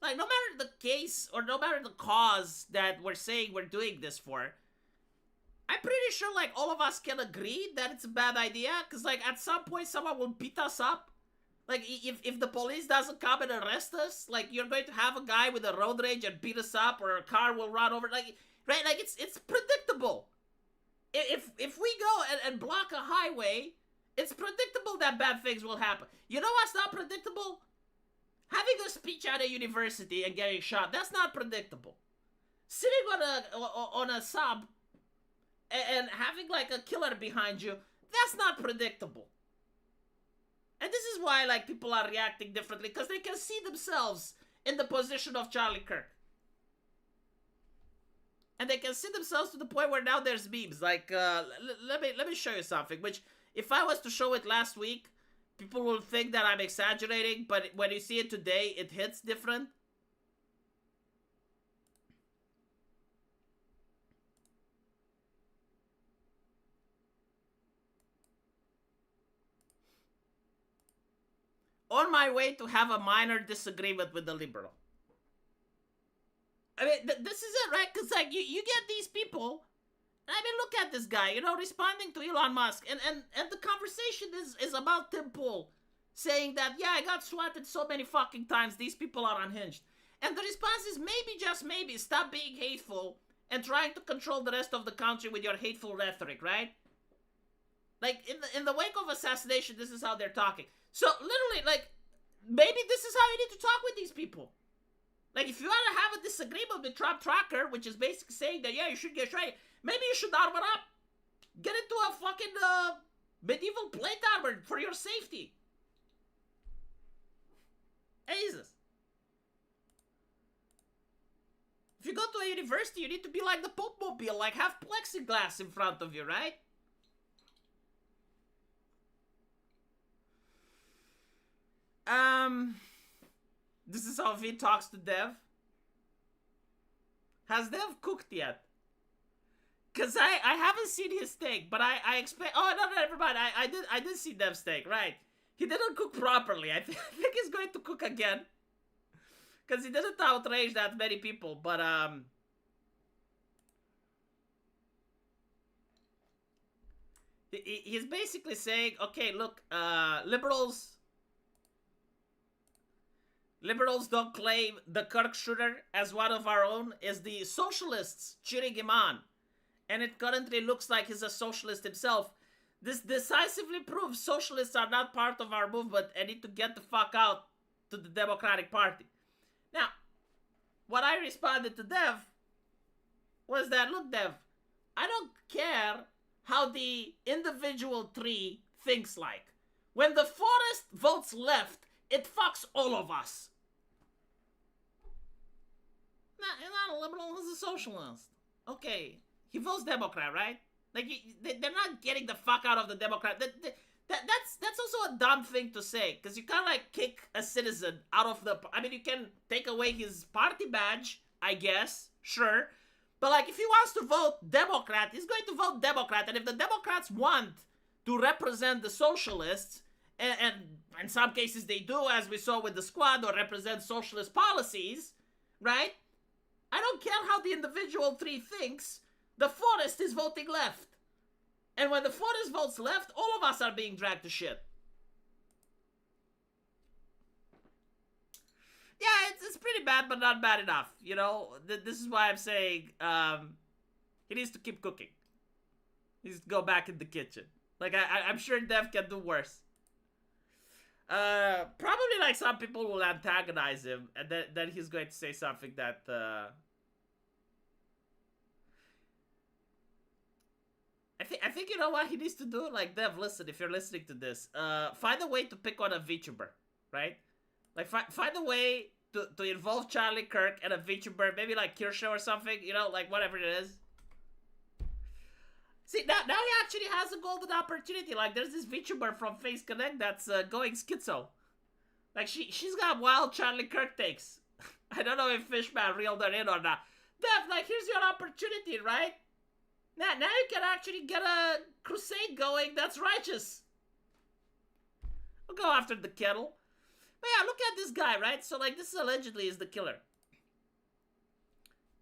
Like, no matter the case or no matter the cause that we're saying we're doing this for, I'm pretty sure, like, all of us can agree that it's a bad idea. Because, like, at some point, someone will beat us up. Like, if the police doesn't come and arrest us, like, you're going to have a guy with a road rage and beat us up, or a car will run over, like, right? Like, it's predictable. If we go and block a highway, it's predictable that bad things will happen. You know what's not predictable? Having a speech at a university and getting shot, that's not predictable. Sitting on a sub and having, like, a killer behind you, that's not predictable. And this is why, like, people are reacting differently, because they can see themselves in the position of Charlie Kirk. And they can see themselves to the point where now there's memes. Like, let me show you something, which, if I was to show it last week, people will think that I'm exaggerating, but when you see it today, it hits different. On my way to have a minor disagreement with the liberal. I mean, this is it, right? Because, like, you get these people. I mean, look at this guy, responding to Elon Musk. And the conversation is about Tim Pool saying that, yeah, I got swatted so many fucking times, these people are unhinged. And the response is, maybe, just maybe, stop being hateful and trying to control the rest of the country with your hateful rhetoric, right? Like, in the wake of assassination, this is how they're talking. So, literally, like, maybe this is how you need to talk with these people. Like, if you want to have a disagreement with Trump Tracker, which is basically saying that, yeah, you should get shredded, maybe you should armor up. Get into a fucking medieval plate armor for your safety. Jesus. If you go to a university, you need to be like the Pope Mobile, like have plexiglass in front of you, right? This is how V talks to Dev. Has Dev cooked yet? Cause I haven't seen his steak, but I expect. Oh no, never mind. I did see Dev's steak, right? He didn't cook properly. I think he's going to cook again. Cause he didn't outrage that many people, but he's basically saying, okay, look, Liberals don't claim the Kirk shooter as one of our own. Is the socialists cheering him on. And it currently looks like he's a socialist himself. This decisively proves socialists are not part of our movement and need to get the fuck out to the Democratic Party. Now, what I responded to Dev was that, look, Dev, I don't care how the individual tree thinks like. When the forest votes left, it fucks all of us. You're not a liberal, he's a socialist. Okay, he votes Democrat, right? Like, they're not getting the fuck out of the Democrat. That's also a dumb thing to say, because you can't, like, kick a citizen out of the... I mean, you can take away his party badge, I guess, sure. But, like, if he wants to vote Democrat, he's going to vote Democrat. And if the Democrats want to represent the socialists, and in some cases they do, as we saw with the squad, or represent socialist policies, right? I don't care how the individual tree thinks, the forest is voting left. And when the forest votes left, all of us are being dragged to shit. Yeah, it's pretty bad, but not bad enough. This is why I'm saying he needs to keep cooking. He needs to go back in the kitchen. Like, I'm sure Dev can do worse. Probably, like, some people will antagonize him, and then he's going to say something that, I think you know what he needs to do? Like, Dev, listen, if you're listening to this, find a way to pick on a VTuber, right? Like, find a way to involve Charlie Kirk and a VTuber, maybe like Kirsha or something, like whatever it is. See, now he actually has a golden opportunity. Like, there's this VTuber from Face Connect that's going schizo. Like, she's got wild Charlie Kirk takes. I don't know if Fishman reeled her in or not. Dev, like, here's your opportunity, right? Now you can actually get a crusade going that's righteous. We'll go after the kettle. But yeah, look at this guy, right? So, like, this allegedly is the killer.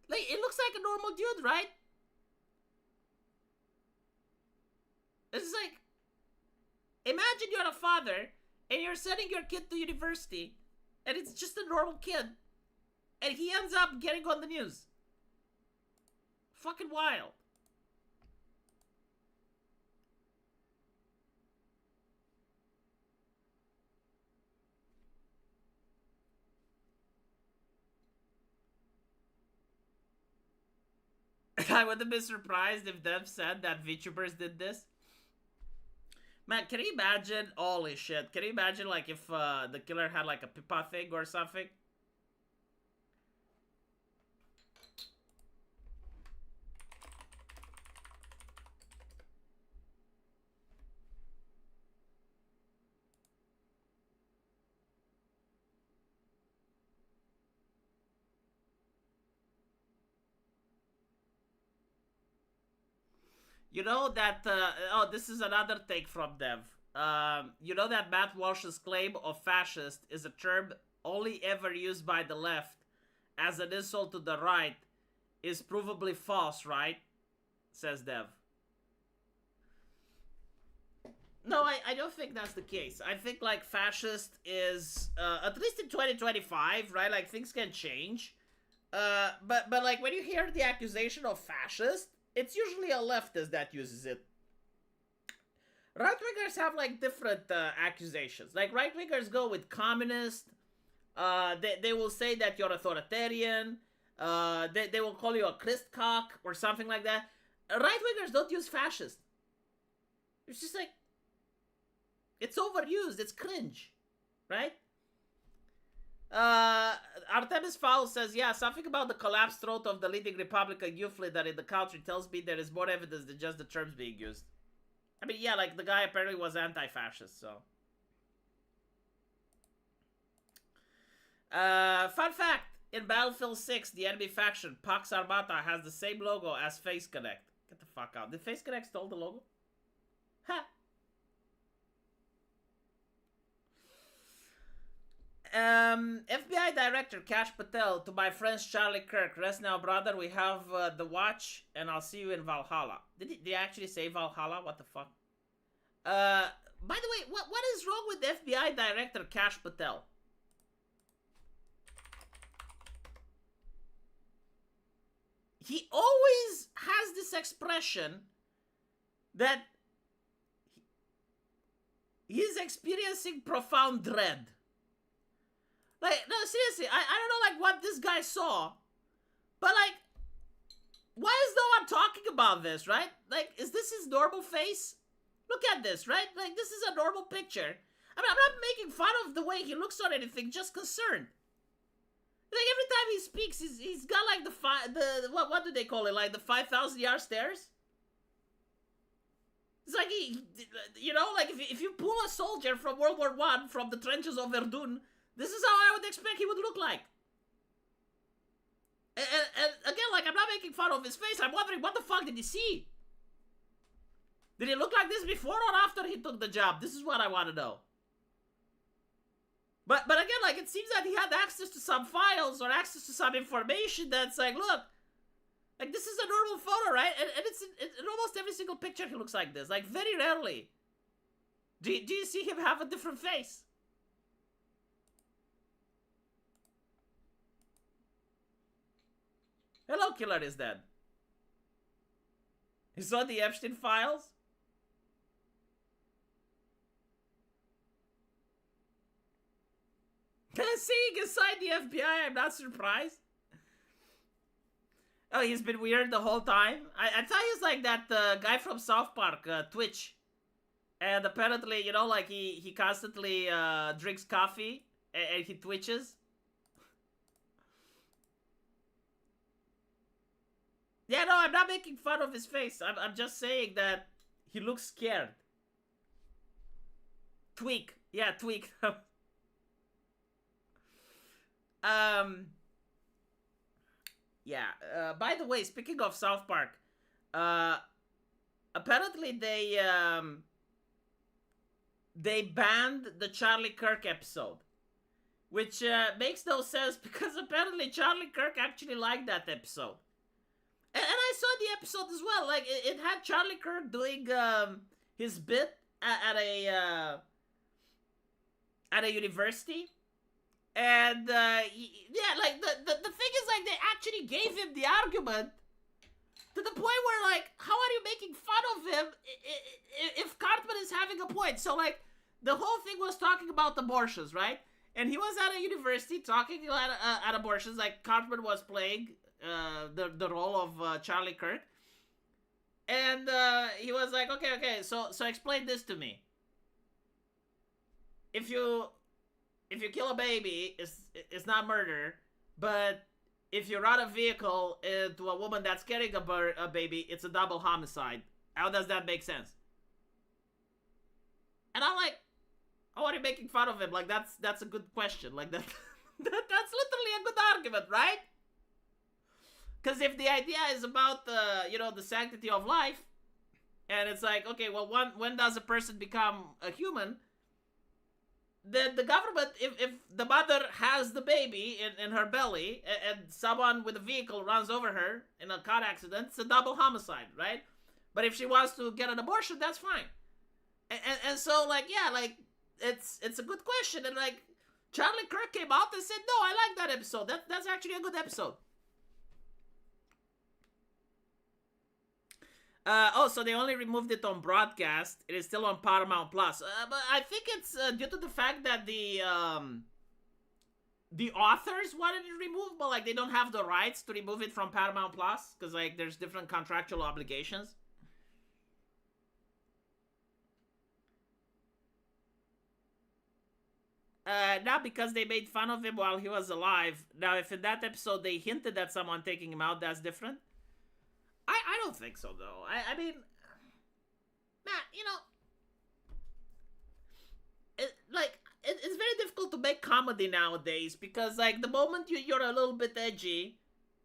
Like, it looks like a normal dude, right? It's like, imagine you're a father and you're sending your kid to university, and it's just a normal kid, and he ends up getting on the news. Fucking wild. I wouldn't be surprised if Dev said that VTubers did this. Man, can you imagine? Holy shit. Can you imagine, like, if the killer had, like, a pipa thing or something? You know that, oh, this is another take from Dev. You know that Matt Walsh's claim of fascist is a term only ever used by the left as an insult to the right is provably false, right? Says Dev. No, I don't think that's the case. I think, like, fascist is, at least in 2025, right? Like, things can change. But like, when you hear the accusation of fascist, it's usually a leftist that uses it. Right-wingers have, like, different accusations. Like, right-wingers go with communist. They will say that you're authoritarian. They will call you a Christcock or something like that. Right-wingers don't use fascist. It's just like, it's overused. It's cringe, right? Artemis Fowl says, yeah, something about the collapsed throat of the leading Republican youth leader in the country tells me there is more evidence than just the terms being used. I mean, yeah, like, the guy apparently was anti-fascist, so. Fun fact, in Battlefield 6, the enemy faction, Pax Armata, has the same logo as Face Connect. Get the fuck out. Did Face Connect stole the logo? Ha! FBI Director Kash Patel to my friends Charlie Kirk. Rest now, brother. We have the watch, and I'll see you in Valhalla. Did he actually say Valhalla? What the fuck? By the way, what is wrong with FBI Director Kash Patel? He always has this expression that he is experiencing profound dread. Like, no, seriously, I don't know, like, what this guy saw, but, like, why is no one talking about this, right? Like, is this his normal face? Look at this, right? Like, this is a normal picture. I mean, I'm not making fun of the way he looks or anything, just concerned. Like, every time he speaks, he's got, like, what do they call it? Like, the 5,000-yard stares? It's like, you know, like, if you pull a soldier from World War I from the trenches of Verdun, this is how I would expect he would look like. And again, like, I'm not making fun of his face. I'm wondering, what the fuck did he see? Did he look like this before or after he took the job? This is what I want to know. But again, like, it seems that he had access to some files or access to some information that's like, look, like, this is a normal photo, right? And it's in almost every single picture he looks like this. Like, very rarely do you see him have a different face. Hello, Killer is dead. You saw the Epstein files? Seeing inside the FBI, I'm not surprised. Oh, he's been weird the whole time? I thought he's like that guy from South Park, Twitch. And apparently, you know, like, he constantly drinks coffee and he twitches. Yeah, no, I'm not making fun of his face. I'm just saying that he looks scared. Tweak. Yeah, tweak. Yeah, by the way, speaking of South Park, apparently they banned the Charlie Kirk episode, which makes no sense because apparently Charlie Kirk actually liked that episode. And I saw the episode as well. Like, it had Charlie Kirk doing his bit at a at a university. And yeah, like the thing is, like, they actually gave him the argument to the point where, like, how are you making fun of him if Cartman is having a point? So, like, the whole thing was talking about abortions, right? And he was at a university talking at abortions. Like, Cartman was playing the role of Charlie Kirk. And he was like, okay, so explain this to me. If you kill a baby, it's not murder, but if you run a vehicle into a woman that's carrying a baby, it's a double homicide. How does that make sense? And I'm like, oh, are you making fun of him? Like, that's a good question. Like, that's literally a good argument, right? Because if the idea is about the sanctity of life, and it's like, okay, well, when does a person become a human? Then the government, if the mother has the baby in her belly and someone with a vehicle runs over her in a car accident, it's a double homicide, right? But if she wants to get an abortion, that's fine. And so, like, yeah, like, it's a good question. And, like, Charlie Kirk came out and said, no, I like that episode. That's actually a good episode. So they only removed it on broadcast. It is still on Paramount Plus. But I think it's due to the fact that the authors wanted it removed, but, like, they don't have the rights to remove it from Paramount Plus because, like, there's different contractual obligations. Now, because they made fun of him while he was alive. Now, if in that episode they hinted at someone taking him out, that's different. I don't think so, though. I mean, Matt, it's very difficult to make comedy nowadays because, like, the moment you're a little bit edgy,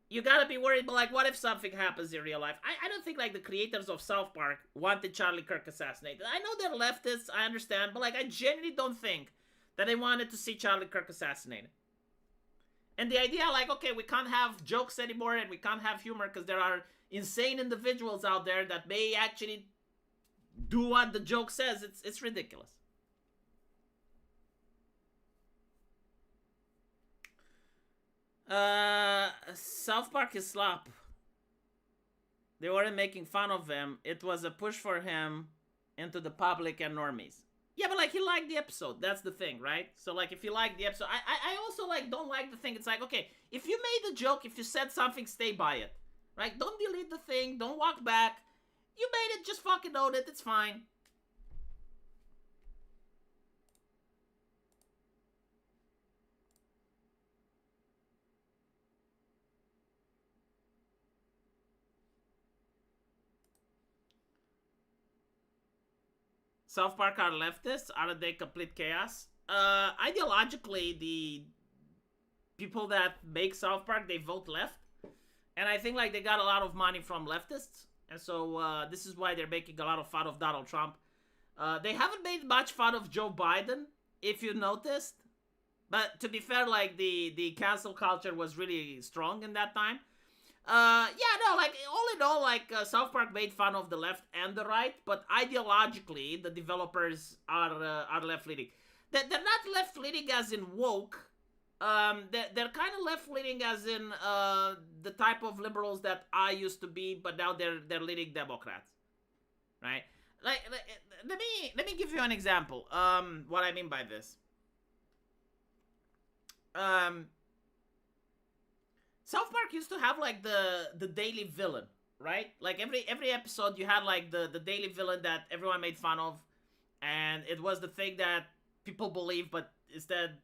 you gotta be worried, but, like, what if something happens in real life? I don't think, like, the creators of South Park wanted Charlie Kirk assassinated. I know they're leftists, I understand, but, like, I genuinely don't think that they wanted to see Charlie Kirk assassinated. And the idea, like, okay, we can't have jokes anymore and we can't have humor because there are insane individuals out there that may actually do what the joke says. It's ridiculous. South Park is slop. They weren't making fun of him. It was a push for him into the public and normies. Yeah, but, like, he liked the episode. That's the thing, right? So, like, if you like the episode... I also, like, don't like the thing. It's like, okay, if you made the joke, if you said something, stay by it. Right? Don't delete the thing. Don't walk back. You made it. Just fucking own it. It's fine. South Park are leftists? Are they complete chaos? Ideologically, the people that make South Park, they vote left. And I think, like, they got a lot of money from leftists. And so this is why they're making a lot of fun of Donald Trump. They haven't made much fun of Joe Biden, if you noticed. But to be fair, like, the cancel culture was really strong in that time. Yeah, no, like, all in all, like, South Park made fun of the left and the right, but ideologically, the developers are left-leaning. They're not left-leaning as in woke. They're kind of left-leaning as in the type of liberals that I used to be, but now they're leading Democrats, right? Like, let me give you an example. What I mean by this. South Park used to have, like, the daily villain, right? Like, every episode you had, like, the daily villain that everyone made fun of, and it was the thing that people believed, but instead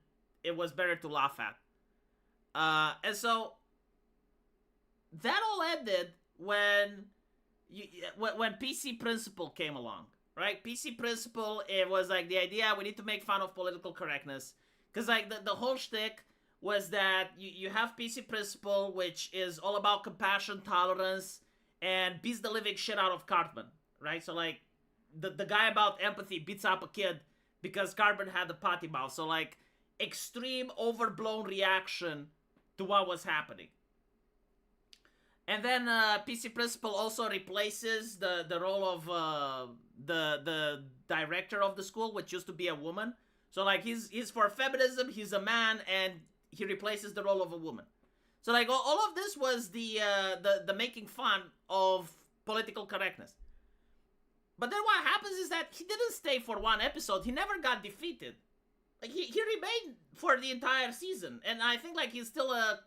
it was better to laugh at. And so that all ended when PC Principle came along, right? PC Principle, it was like the idea we need to make fun of political correctness, because, like, the whole shtick was that you have PC Principle, which is all about compassion, tolerance, and beats the living shit out of Cartman, right? So, like, the guy about empathy beats up a kid because Cartman had the potty mouth. So, like, extreme, overblown reaction to what was happening. And then PC Principle also replaces the role of the director of the school, which used to be a woman. So like he's for feminism, he's a man, and he replaces the role of a woman. So like all of this was the making fun of political correctness. But then what happens is that he didn't stay for one episode. He never got defeated. Like he remained for the entire season, and I think like he's still a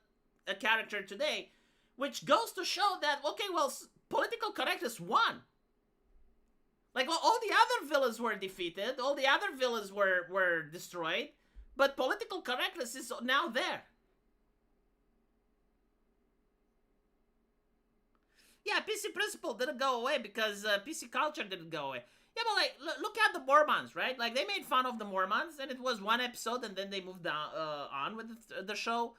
character today, which goes to show that okay, well, political correctness won. Like all the other villains were defeated, all the other villains were destroyed, but political correctness is now there. Yeah, PC principle didn't go away because PC culture didn't go away. Yeah, but like, look at the Mormons, right? Like, they made fun of the Mormons, and it was one episode, and then they moved on with the show.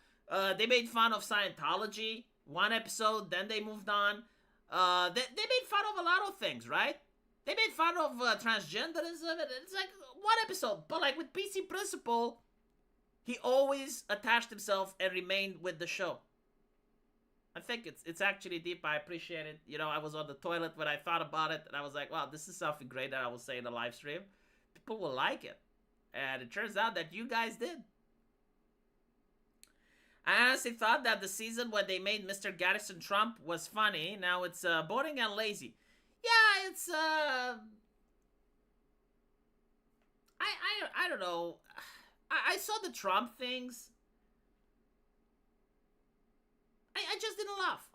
They made fun of Scientology, one episode, then they moved on. They made fun of a lot of things, right? They made fun of transgenderism, and it's like one episode. But like with PC Principle, he always attached himself and remained with the show. I think it's actually deep. I appreciate it. You know, I was on the toilet when I thought about it, and I was like, wow, this is something great that I will say in the live stream. People will like it. And it turns out that you guys did. I honestly thought that the season when they made Mr. Garrison Trump was funny. Now it's boring and lazy. Yeah, it's I don't know. I saw the Trump things. I just didn't laugh.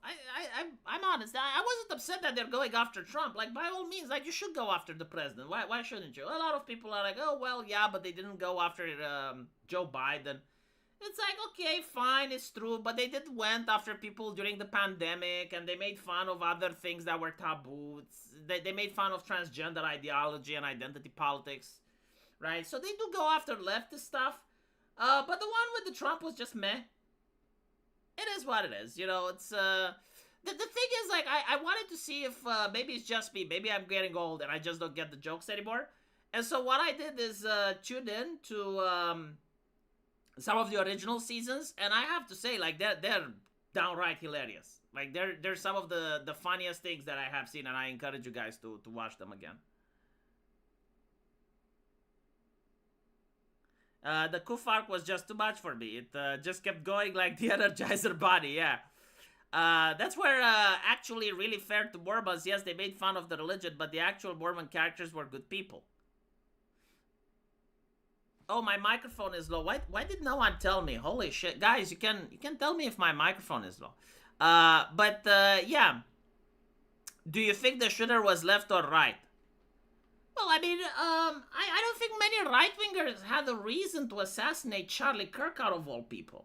I'm honest. I wasn't upset that they're going after Trump. Like, by all means, like, you should go after the president. Why shouldn't you? A lot of people are like, oh, well, yeah, but they didn't go after Joe Biden. It's like, okay, fine, it's true, but they did went after people during the pandemic, and they made fun of other things that were taboo. They made fun of transgender ideology and identity politics, right? So they do go after leftist stuff, but the one with the Trump was just meh. It is what it is, you know. It's the thing is, like, I wanted to see if maybe it's just me, maybe I'm getting old and I just don't get the jokes anymore. And so what I did is tune in to some of the original seasons, and I have to say, like, they're downright hilarious. Like, they're some of the funniest things that I have seen, and I encourage you guys to watch them again. The Kufark was just too much for me. It just kept going like the Energizer Bunny, yeah. That's where actually really fair to Mormons. Yes, they made fun of the religion, but the actual Mormon characters were good people. Oh, my microphone is low. Why did no one tell me? Holy shit. Guys, you can tell me if my microphone is low. But yeah. Do you think the shooter was left or right? Well, I mean, I don't think many right-wingers had a reason to assassinate Charlie Kirk out of all people.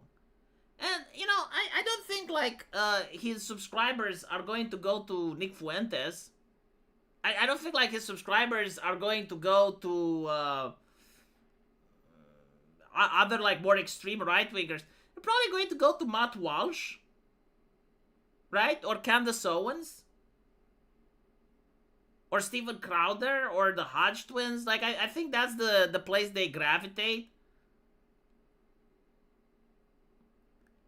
And, you know, I don't think, like, his subscribers are going to go to Nick Fuentes. I don't think, like, his subscribers are going to go to other, like, more extreme right-wingers. They're probably going to go to Matt Walsh, right? Or Candace Owens. Or Steven Crowder, or the Hodge twins. Like, I think that's the place they gravitate.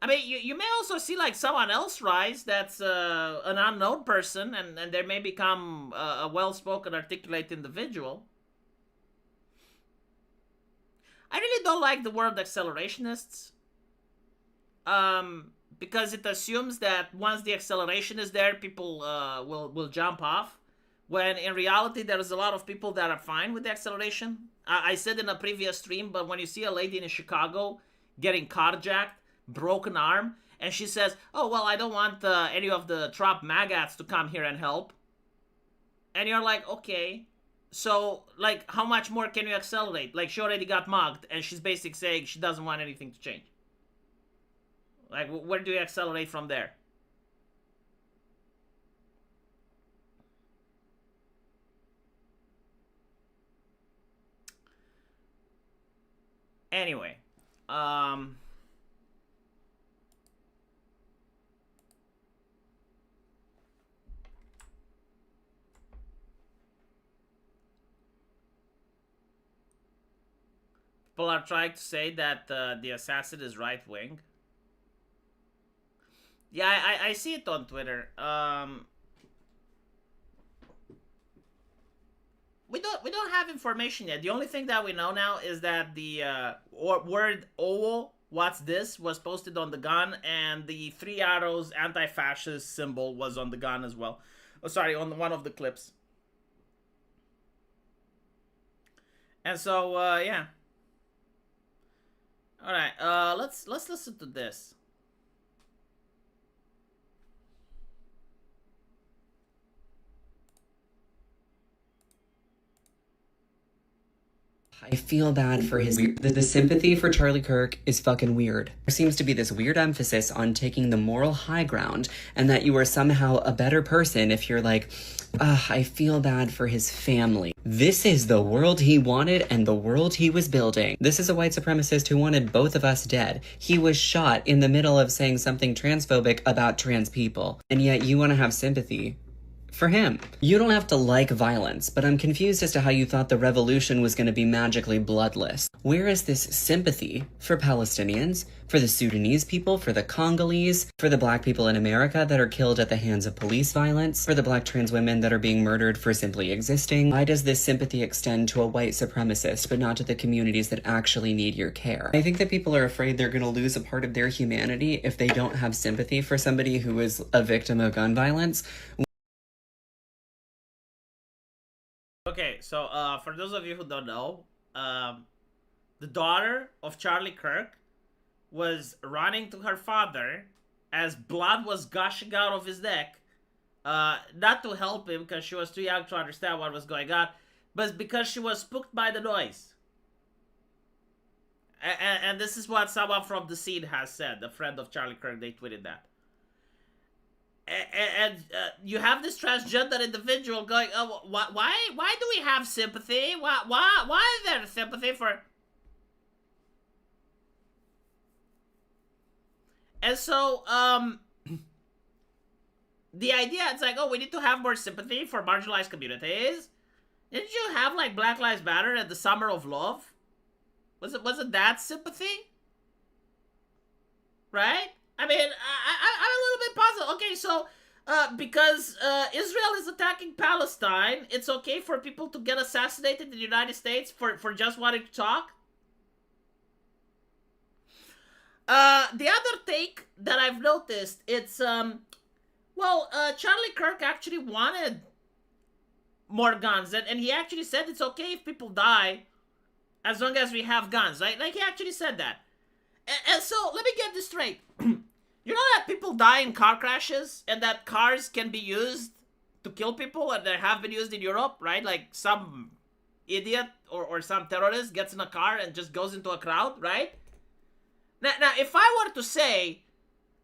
I mean, you may also see, like, someone else rise that's an unknown person, and they may become a well-spoken, articulate individual. I really don't like the word accelerationists. Because it assumes that once the acceleration is there, people will jump off. When in reality, there is a lot of people that are fine with the acceleration. I said in a previous stream, but when you see a lady in Chicago getting carjacked, broken arm, and she says, oh, well, I don't want any of the Trump maggots to come here and help. And you're like, okay, so, like, how much more can you accelerate? Like, she already got mugged, and she's basically saying she doesn't want anything to change. Like, where do you accelerate from there? Anyway, people are trying to say that the assassin is right-wing. Yeah, I see it on Twitter. we don't have information yet. The only thing that we know now is that the word "owo," what's this, was posted on the gun, and the three arrows anti-fascist symbol was on the gun as well. Oh, sorry, on one of the clips. And so yeah. All right, let's listen to this. I feel bad for his the sympathy for Charlie Kirk is fucking weird. There seems to be this weird emphasis on taking the moral high ground and that you are somehow a better person if you're like, I feel bad for his family. This is the world he wanted and the world he was building. This is a white supremacist who wanted both of us dead. He was shot in the middle of saying something transphobic about trans people. And yet you want to have sympathy for him. You don't have to like violence, but I'm confused as to how you thought the revolution was going to be magically bloodless. Where is this sympathy for Palestinians, for the Sudanese people, for the Congolese, for the black people in America that are killed at the hands of police violence, for the black trans women that are being murdered for simply existing? Why does this sympathy extend to a white supremacist, but not to the communities that actually need your care? I think that people are afraid they're going to lose a part of their humanity if they don't have sympathy for somebody who is a victim of gun violence. Okay, so for those of you who don't know, the daughter of Charlie Kirk was running to her father as blood was gushing out of his neck, not to help him because she was too young to understand what was going on, but because she was spooked by the noise. And this is what someone from the scene has said, a friend of Charlie Kirk. They tweeted that. And you have this transgender individual going, oh, why do we have sympathy? Why is there sympathy for? And so, the idea, it's like, oh, we need to have more sympathy for marginalized communities. Didn't you have like Black Lives Matter and the Summer of Love? Wasn't that sympathy? Right? I mean, I'm a little bit puzzled. Okay, so because Israel is attacking Palestine, it's okay for people to get assassinated in the United States for just wanting to talk? The other take that I've noticed, it's, Charlie Kirk actually wanted more guns, and he actually said it's okay if people die as long as we have guns, right? Like, he actually said that. And so, let me get this straight. You know that people die in car crashes and that cars can be used to kill people, and they have been used in Europe, right? Like some idiot or some terrorist gets in a car and just goes into a crowd, right? Now, if I were to say,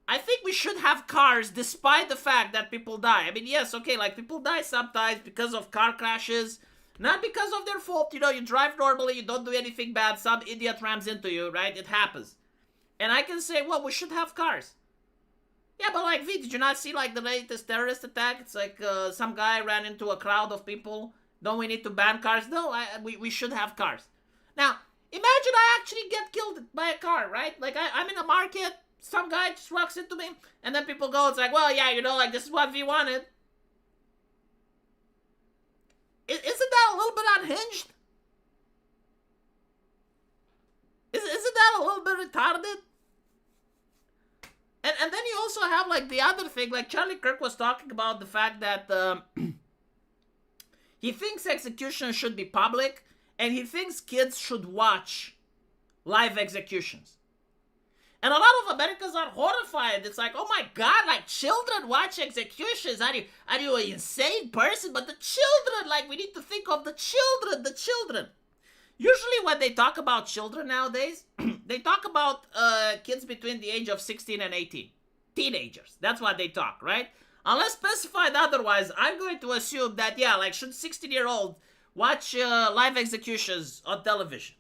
I think we should have cars despite the fact that people die. I mean, yes, okay, like people die sometimes because of car crashes, not because of their fault. You know, you drive normally, you don't do anything bad, some idiot rams into you, right? It happens. And I can say, well, we should have cars. Yeah, but like, V, did you not see like the latest terrorist attack? It's like some guy ran into a crowd of people. Don't we need to ban cars? No, we should have cars. Now, imagine I actually get killed by a car, right? Like I'm in a market, some guy just walks into me, and then people go, it's like, well, yeah, you know, like this is what V wanted. Isn't that a little bit unhinged? Isn't that a little bit retarded? And then you also have, like, the other thing, like, Charlie Kirk was talking about the fact that he thinks execution should be public, and he thinks kids should watch live executions. And a lot of Americans are horrified. It's like, oh my God, like, children watch executions. Are you an insane person? But the children, like, we need to think of the children. Usually when they talk about children nowadays, they talk about kids between the age of 16 and 18. Teenagers. That's what they talk, right? Unless specified otherwise, I'm going to assume that, yeah, like, should 16-year-old watch live executions on television?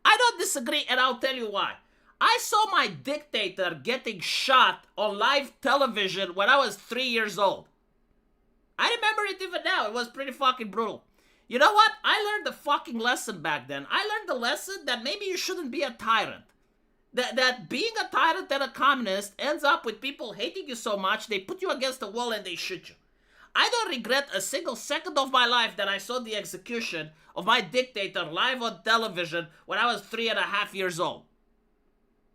I don't disagree, and I'll tell you why. I saw my dictator getting shot on live television when I was 3 years old. I remember it even now. It was pretty fucking brutal. You know what? I learned a fucking lesson back then. I learned the lesson that maybe you shouldn't be a tyrant. That being a tyrant and a communist ends up with people hating you so much, they put you against the wall and they shoot you. I don't regret a single second of my life that I saw the execution of my dictator live on television when I was 3.5 years old.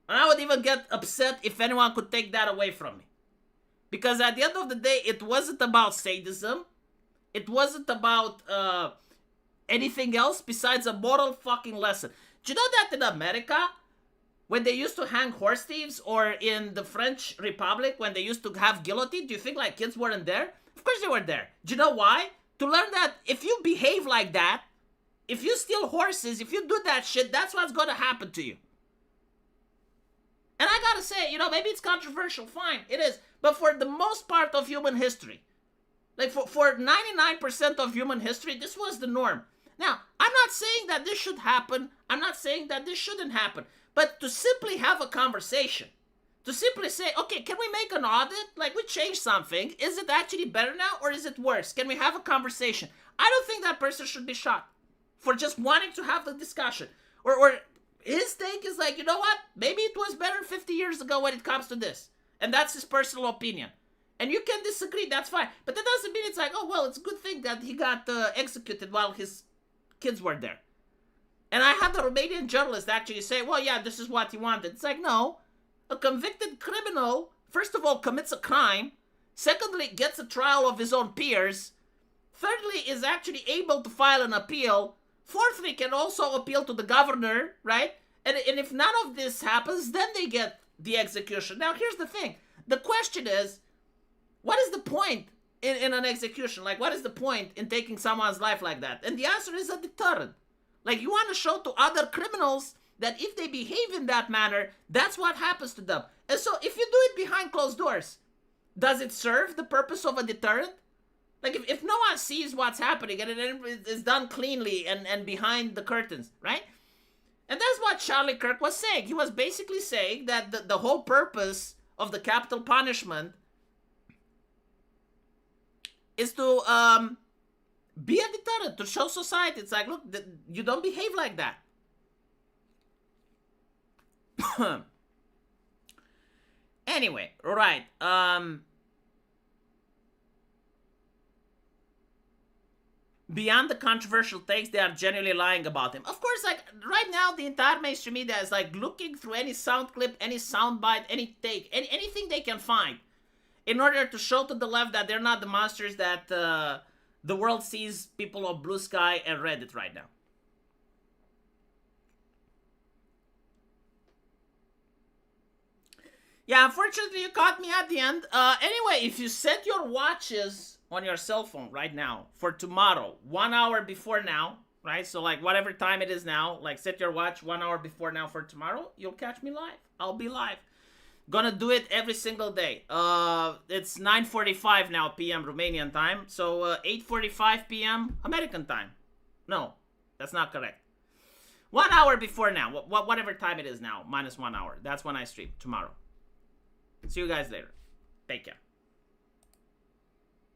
And I would even get upset if anyone could take that away from me. Because at the end of the day, it wasn't about sadism. It wasn't about anything else besides a moral fucking lesson. Do you know that in America, when they used to hang horse thieves, or in the French Republic, when they used to have guillotine, do you think like kids weren't there? Of course they were there. Do you know why? To learn that if you behave like that, if you steal horses, if you do that shit, that's what's going to happen to you. And I gotta say, you know, maybe it's controversial, fine, it is. But for the most part of human history, like for 99% of human history, this was the norm. Now, I'm not saying that this should happen. I'm not saying that this shouldn't happen. But to simply have a conversation, to simply say, okay, can we make an audit? Like, we changed something. Is it actually better now, or is it worse? Can we have a conversation? I don't think that person should be shot for just wanting to have the discussion. Or his take is like, you know what? Maybe it was better 50 years ago when it comes to this. And that's his personal opinion. And you can disagree, that's fine. But that doesn't mean it's like, oh, well, it's a good thing that he got executed while his kids were there. And I had a Romanian journalist actually say, well, yeah, this is what he wanted. It's like, no. A convicted criminal, first of all, commits a crime. Secondly, gets a trial of his own peers. Thirdly, is actually able to file an appeal. Fourthly, can also appeal to the governor, right? And if none of this happens, then they get the execution. Now, here's the thing. The question is, what is the point in an execution? Like, what is the point in taking someone's life like that? And the answer is a deterrent. Like, you want to show to other criminals that if they behave in that manner, that's what happens to them. And so, if you do it behind closed doors, does it serve the purpose of a deterrent? Like, if no one sees what's happening and it is done cleanly and behind the curtains, right? And that's what Charlie Kirk was saying. He was basically saying that the whole purpose of the capital punishment is to be a deterrent, to show society. It's like, look, you don't behave like that. Anyway, right. Beyond the controversial takes, they are genuinely lying about him. Of course, like, right now, the entire mainstream media is, like, looking through any sound clip, any sound bite, any take, anything they can find in order to show to the left that they're not the monsters that the world sees people of Blue Sky and Reddit right now. Yeah, unfortunately, you caught me at the end. Anyway, if you set your watches on your cell phone right now for tomorrow, 1 hour before now, right? So, like, whatever time it is now, like, set your watch 1 hour before now for tomorrow, you'll catch me live. I'll be live. Gonna do it every single day. It's 9:45 now p.m. Romanian time, so 8:45 p.m. American time. No, that's not correct. 1 hour before now, whatever time it is now, minus 1 hour. That's when I stream tomorrow. See you guys later. Take care.